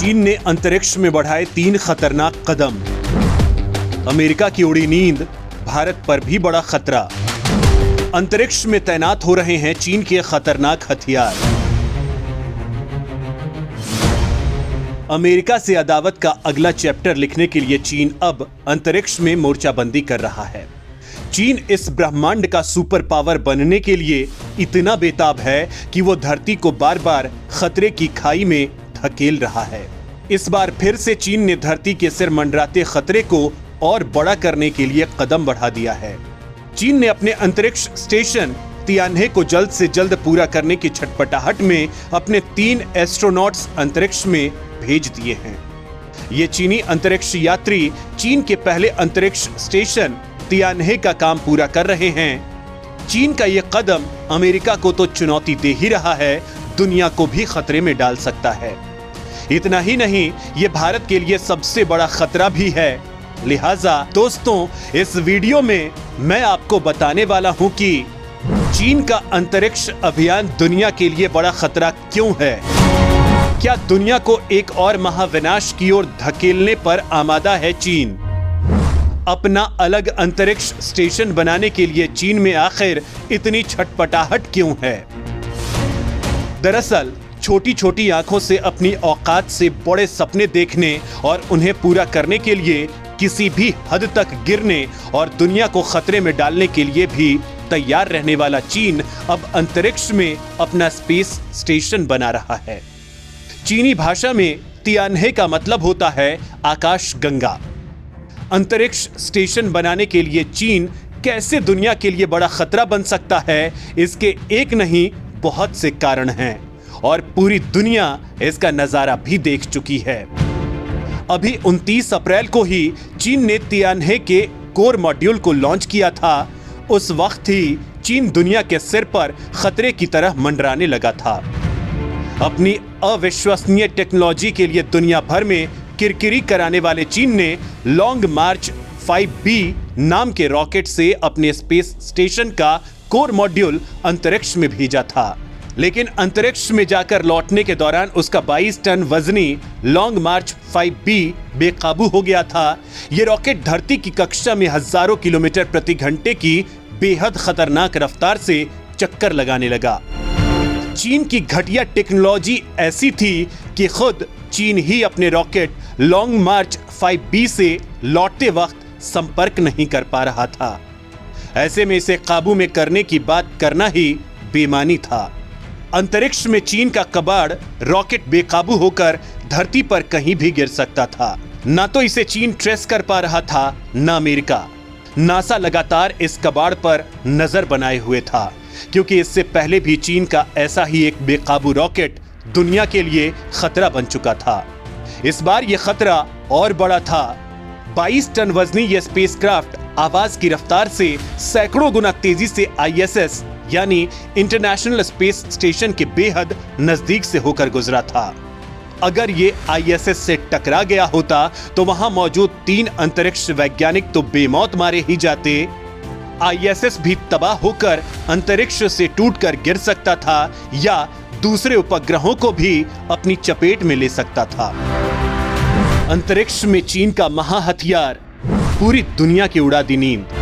चीन ने अंतरिक्ष में बढ़ाए 3 खतरनाक कदम। अमेरिका की उड़ी नींद, भारत पर भी बड़ा खतरा। अंतरिक्ष में तैनात हो रहे हैं चीन के खतरनाक हथियार। अमेरिका से अदावत का अगला चैप्टर लिखने के लिए चीन अब अंतरिक्ष में मोर्चाबंदी कर रहा है। चीन इस ब्रह्मांड का सुपर पावर बनने के लिए इतना बेताब है कि वो धरती को बार बार खतरे की खाई में धकेल रहा है। इस बार फिर से चीन ने धरती के सिर मंडराते खतरे को और बड़ा करने के लिए कदम बढ़ा दिया है। चीन ने अपने अंतरिक्ष स्टेशन तियानहे को जल्द से जल्द पूरा करने की छटपटाहट में अपने 3 एस्ट्रोनॉट्स अंतरिक्ष में भेज दिए हैं। ये चीनी अंतरिक्ष यात्री चीन के पहले अंतरिक्ष स्टेशन तियानहे का काम पूरा कर रहे हैं। चीन का ये कदम अमेरिका को तो चुनौती दे ही रहा है, दुनिया को भी खतरे में डाल सकता है। इतना ही नहीं, ये भारत के लिए सबसे बड़ा खतरा भी है। लिहाजा दोस्तों, इस वीडियो में मैं आपको बताने वाला हूं कि चीन का अंतरिक्ष अभियान दुनिया के लिए बड़ा खतरा क्यों है। क्या दुनिया को एक और महाविनाश की ओर धकेलने पर आमादा है चीन? अपना अलग अंतरिक्ष स्टेशन बनाने के लिए चीन में आखिर इतनी छटपटाहट क्यों है? दरअसल छोटी छोटी आंखों से अपनी औकात से बड़े सपने देखने और उन्हें पूरा करने के लिए किसी भी हद तक गिरने और दुनिया को खतरे में डालने के लिए भी तैयार रहने वाला चीन अब अंतरिक्ष में अपना स्पेस स्टेशन बना रहा है। चीनी भाषा में तियानहे का मतलब होता है आकाश गंगा। अंतरिक्ष स्टेशन बनाने के लिए चीन कैसे दुनिया के लिए बड़ा खतरा बन सकता है, इसके एक नहीं बहुत से कारण हैं और पूरी दुनिया इसका नजारा भी देख चुकी है। अभी 29 अप्रैल को ही चीन ने तियानहे के कोर मॉड्यूल को लॉन्च किया था। उस वक्त ही चीन दुनिया के सिर पर खतरे की तरह मंडराने लगा था। अपनी अविश्वसनीय टेक्नोलॉजी के लिए दुनिया भर में किरकिरी कराने वाले चीन ने लॉन्ग मार्च 5B नाम के रॉकेट से अपने स्पेस स्टेशन का कोर मॉड्यूल अंतरिक्ष में भेजा था। लेकिन अंतरिक्ष में जाकर लौटने के दौरान उसका 22 टन वजनी लॉन्ग मार्च 5B बेकाबू हो गया था। यह रॉकेट धरती की कक्षा में हजारों किलोमीटर प्रति घंटे की बेहद खतरनाक रफ्तार से चक्कर लगाने लगा। चीन की घटिया टेक्नोलॉजी ऐसी थी कि खुद चीन ही अपने रॉकेट लॉन्ग मार्च 5B से लौटते वक्त संपर्क नहीं कर पा रहा था। ऐसे में इसे काबू में करने की बात करना ही बेमानी था। अंतरिक्ष में चीन का कबाड़ रॉकेट बेकाबू होकर धरती पर कहीं भी गिर सकता था। ना तो इसे चीन ट्रेस कर पा रहा था, ना अमेरिका। नासा लगातार इस कबाड़ पर नजर बनाए हुए था, क्योंकि इससे पहले भी चीन का ऐसा ही एक बेकाबू रॉकेट दुनिया के लिए खतरा बन चुका था। इस बार यह खतरा और बड़ा था। 22 टन वजनी यह स्पेसक्राफ्ट आवाज की रफ्तार से सैकड़ों गुना तेजी से ISS यानी इंटरनेशनल स्पेस स्टेशन के बेहद नजदीक से होकर गुजरा था। अगर ये ISS से टकरा गया होता तो वहां मौजूद 3 अंतरिक्ष वैज्ञानिक तो बेमौत मारे ही जाते। ISS भी तबाह होकर अंतरिक्ष से टूटकर गिर सकता था या दूसरे उपग्रहों को भी अपनी चपेट में ले सकता था। अंतरिक्ष में चीन का महाहथियार पूरी दुनिया की उड़ा दी नींद।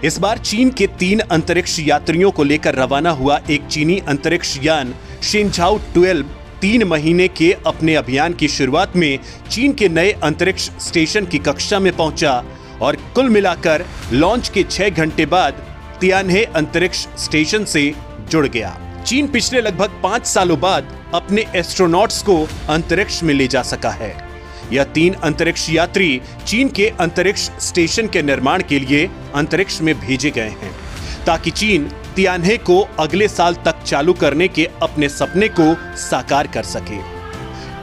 इस बार चीन के 3 अंतरिक्ष यात्रियों को लेकर रवाना हुआ एक चीनी अंतरिक्ष यान शिनझाओ 12 3 महीने के अपने अभियान की शुरुआत में चीन के नए अंतरिक्ष स्टेशन की कक्षा में पहुंचा और कुल मिलाकर लॉन्च के 6 घंटे बाद तियानहे अंतरिक्ष स्टेशन से जुड़ गया। चीन पिछले लगभग 5 सालों बाद अपने एस्ट्रोनॉट्स को अंतरिक्ष में ले जा सका है। यह 3 अंतरिक्ष यात्री चीन के अंतरिक्ष स्टेशन के निर्माण के लिए अंतरिक्ष में भेजे गए हैं, ताकि चीन तियानहे को अगले साल तक चालू करने के अपने सपने को साकार कर सके।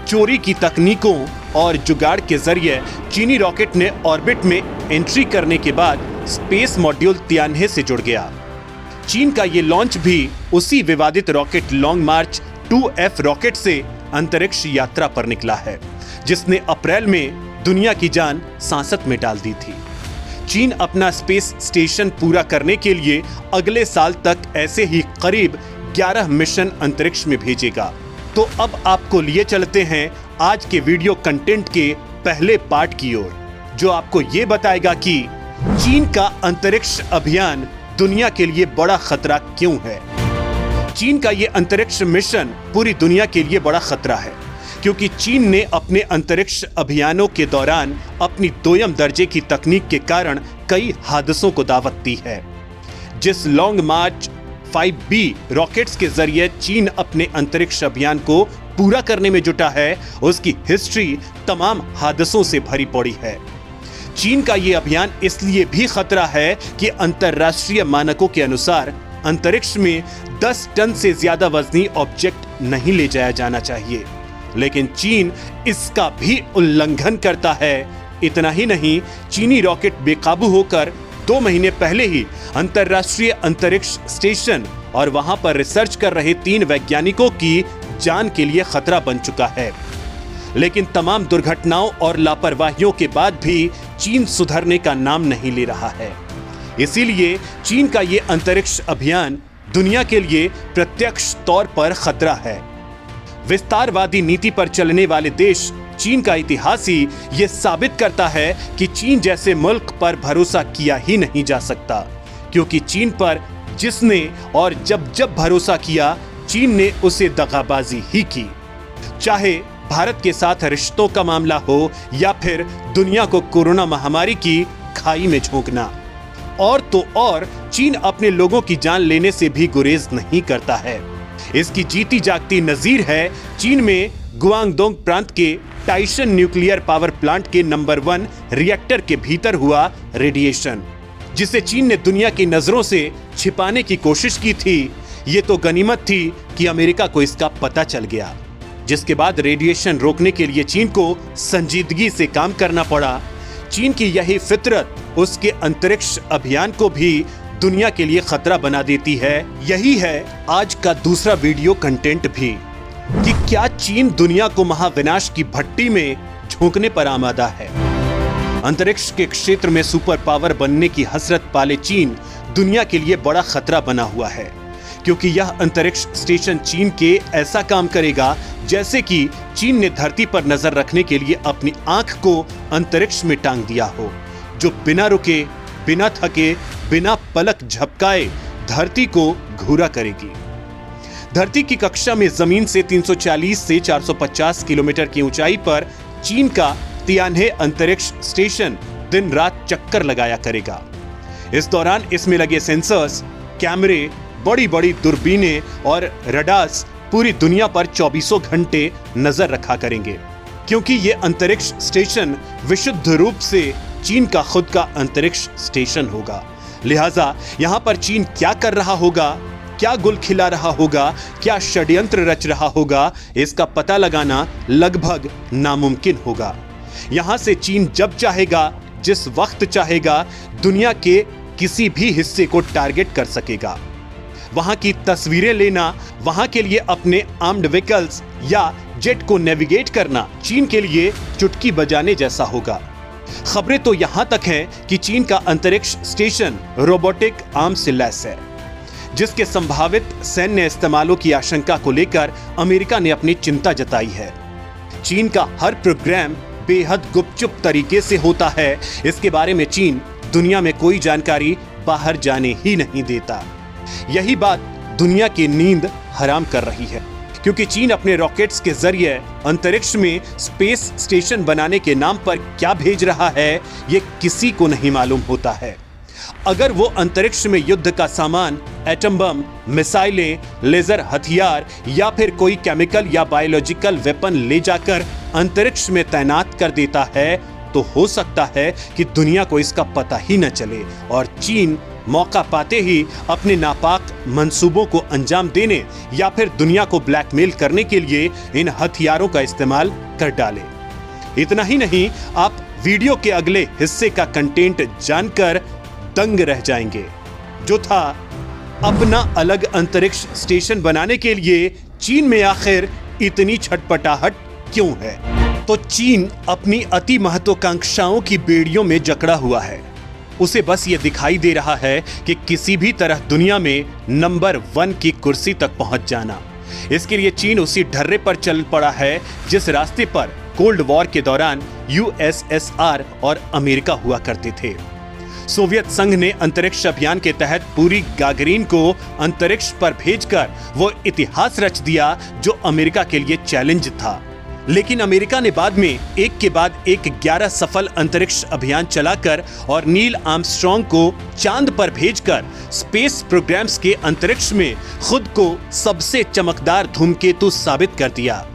चोरी की तकनीकों और जुगाड़ के जरिए चीनी रॉकेट ने ऑर्बिट में एंट्री करने के बाद स्पेस मॉड्यूल तियानहे से जुड़ गया। चीन का ये लॉन्च भी उसी विवादित रॉकेट लॉन्ग मार्च 2F रॉकेट से अंतरिक्ष यात्रा पर निकला है, जिसने अप्रैल में दुनिया की जान सांसत में डाल दी थी। चीन अपना स्पेस स्टेशन पूरा करने के लिए अगले साल तक ऐसे ही करीब 11 मिशन अंतरिक्ष में भेजेगा। तो अब आपको लिए चलते हैं आज के वीडियो कंटेंट के पहले पार्ट की ओर, जो आपको ये बताएगा कि चीन का अंतरिक्ष अभियान दुनिया के लिए बड़ा खतरा क्यों है। चीन का ये अंतरिक्ष मिशन पूरी दुनिया के लिए बड़ा खतरा है, क्योंकि चीन ने अपने अंतरिक्ष अभियानों के दौरान अपनी दोयम दर्जे की तकनीक के कारण कई हादसों को दावत दी है। जिस लॉन्ग मार्च 5B रॉकेट्स के जरिए चीन अपने अंतरिक्ष अभियान को पूरा करने में जुटा है, उसकी हिस्ट्री तमाम हादसों से भरी पड़ी है। चीन का यह अभियान इसलिए भी खतरा है कि अंतरराष्ट्रीय मानकों के अनुसार अंतरिक्ष में 10 टन से ज्यादा वजनी ऑब्जेक्ट नहीं ले जाया जाना चाहिए, लेकिन चीन इसका भी उल्लंघन करता है। इतना ही नहीं, चीनी रॉकेट बेकाबू होकर 2 महीने पहले ही अंतरराष्ट्रीय अंतरिक्ष स्टेशन और वहां पर रिसर्च कर रहे 3 वैज्ञानिकों की जान के लिए खतरा बन चुका है। लेकिन तमाम दुर्घटनाओं और लापरवाहियों के बाद भी चीन सुधरने का नाम नहीं ले रहा है। इसीलिए चीन का ये अंतरिक्ष अभियान दुनिया के लिए प्रत्यक्ष तौर पर खतरा है। विस्तारवादी नीति पर चलने वाले देश चीन का इतिहास ही ये साबित करता है कि चीन जैसे मुल्क पर भरोसा किया ही नहीं जा सकता, क्योंकि चीन पर जिसने और जब जब भरोसा किया, चीन ने उसे दगाबाजी ही की। चाहे भारत के साथ रिश्तों का मामला हो या फिर दुनिया को कोरोना महामारी की खाई में झोंकना, और तो और चीन अपने लोगों की जान लेने से भी गुरेज नहीं करता है। इसकी जीती जागती नजीर है चीन में गुआंगडोंग प्रांत के टाइशन न्यूक्लियर पावर प्लांट के नंबर 1 रिएक्टर के भीतर हुआ रेडिएशन, जिसे चीन ने दुनिया की नजरों से छिपाने की कोशिश की थी। ये तो गनीमत थी कि अमेरिका को इसका पता चल गया, जिसके बाद रेडिएशन रोकने के लिए चीन को संजीदगी से काम करना पड़ा। चीन की यही फितरत उसके अंतरिक्ष अभियान को भी दुनिया के लिए खतरा बना देती है। यही है आज का दूसरा वीडियो कंटेंट भी, कि क्या चीन दुनिया को महाविनाश की भट्टी में झोंकने पर आमादा है। अंतरिक्ष के क्षेत्र में सुपर पावर बनने की हसरत पाले चीन दुनिया के लिए बड़ा खतरा बना हुआ है, क्योंकि यह अंतरिक्ष स्टेशन चीन के ऐसा काम करेगा जैसे कि चीन ने धरती पर नजर रखने के लिए अपनी आंख को अंतरिक्ष में टांग दिया हो, जो बिना रुके, बिना थके, बिना पलक झपकाए धरती को घूरा करेगी। धरती की कक्षा में जमीन से 340 से 450 किलोमीटर की ऊंचाई पर चीन का तियान्हे अंतरिक्ष स्टेशन दिन रात चक्कर लगाया करेगा। इस दौरान इसमें लगे सेंसर्स, कैमरे, बड़ी बड़ी दूरबीनें और रडार्स पूरी दुनिया पर 24 घंटे नजर रखा करेंगे, क्योंकि ये अंतरिक्ष स्टेशन विशुद्ध रूप से चीन का खुद का अंतरिक्ष स्टेशन होगा। लिहाजा यहाँ पर चीन क्या कर रहा होगा, क्या गुल खिला रहा होगा, क्या षड्यंत्र रच रहा होगा, इसका पता लगाना लगभग नामुमकिन होगा। यहाँ से चीन जब चाहेगा, जिस वक्त चाहेगा, दुनिया के किसी भी हिस्से को टारगेट कर सकेगा। वहां की तस्वीरें लेना, वहां के लिए अपने आर्म्ड व्हीकल्स या जेट को नेविगेट करना चीन के लिए चुटकी बजाने जैसा होगा। खबरें तो यहां तक हैं कि चीन का अंतरिक्ष स्टेशन रोबोटिक आर्म से लैस है, जिसके संभावित सैन्य इस्तेमालों की आशंका को लेकर अमेरिका ने अपनी चिंता जताई है। चीन का हर प्रोग्राम बेहद गुपचुप तरीके से होता है। इसके बारे में चीन दुनिया में कोई जानकारी बाहर जाने ही नहीं देता। यही बात दुनिया की नींद हराम कर रही है, क्योंकि चीन अपने रॉकेट्स के जरिए अंतरिक्ष में स्पेस स्टेशन बनाने के नाम पर क्या भेज रहा है, ये किसी को नहीं मालूम होता है। अगर वो अंतरिक्ष में युद्ध का सामान, एटम बम, मिसाइलें, लेजर हथियार या फिर कोई केमिकल या बायोलॉजिकल वेपन ले जाकर अंतरिक्ष में तैनात कर देता है, तो हो सकता है कि दुनिया को इसका पता ही न चले और चीन मौका पाते ही अपने नापाक मंसूबों को अंजाम देने या फिर दुनिया को ब्लैकमेल करने के लिए इन हथियारों का इस्तेमाल कर डाले। इतना ही नहीं, आप वीडियो के अगले हिस्से का कंटेंट जानकर दंग रह जाएंगे, जो था अपना अलग अंतरिक्ष स्टेशन बनाने के लिए चीन में आखिर इतनी छटपटाहट क्यों है। तो चीन अपनी अति महत्वाकांक्षाओं की बेड़ियों में जकड़ा हुआ है। उसे बस ये दिखाई दे रहा है कि किसी भी तरह दुनिया में नंबर 1 की कुर्सी तक पहुंच जाना, इसके लिए चीन उसी ढर्रे पर चल पड़ा है जिस रास्ते पर कोल्ड वॉर के दौरान यूएसएसआर और अमेरिका हुआ करते थे। सोवियत संघ ने अंतरिक्ष अभियान के तहत पूरी गागरीन को अंतरिक्ष पर भेजकर वो इतिहास रच दिया जो अमेरिका के लिए चैलेंज था। लेकिन अमेरिका ने बाद में एक के बाद एक 11 सफल अंतरिक्ष अभियान चलाकर और नील आर्मस्ट्रांग को चांद पर भेजकर स्पेस प्रोग्राम्स के अंतरिक्ष में खुद को सबसे चमकदार धूमकेतु साबित कर दिया।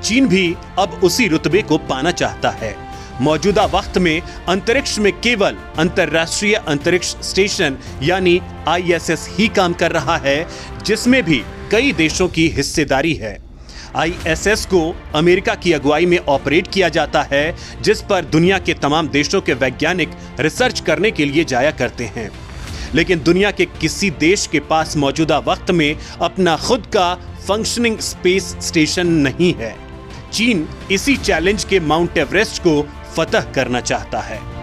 चीन भी अब उसी रुतबे को पाना चाहता है। मौजूदा वक्त में अंतरिक्ष में केवल अंतर्राष्ट्रीय अंतरिक्ष स्टेशन यानी ISS ही काम कर रहा है, जिसमें भी कई देशों की हिस्सेदारी है। ISS को अमेरिका की अगुवाई में ऑपरेट किया जाता है, जिस पर दुनिया के तमाम देशों के वैज्ञानिक रिसर्च करने के लिए जाया करते हैं। लेकिन दुनिया के किसी देश के पास मौजूदा वक्त में अपना खुद का फंक्शनिंग स्पेस स्टेशन नहीं है। चीन इसी चैलेंज के माउंट एवरेस्ट को फतह करना चाहता है।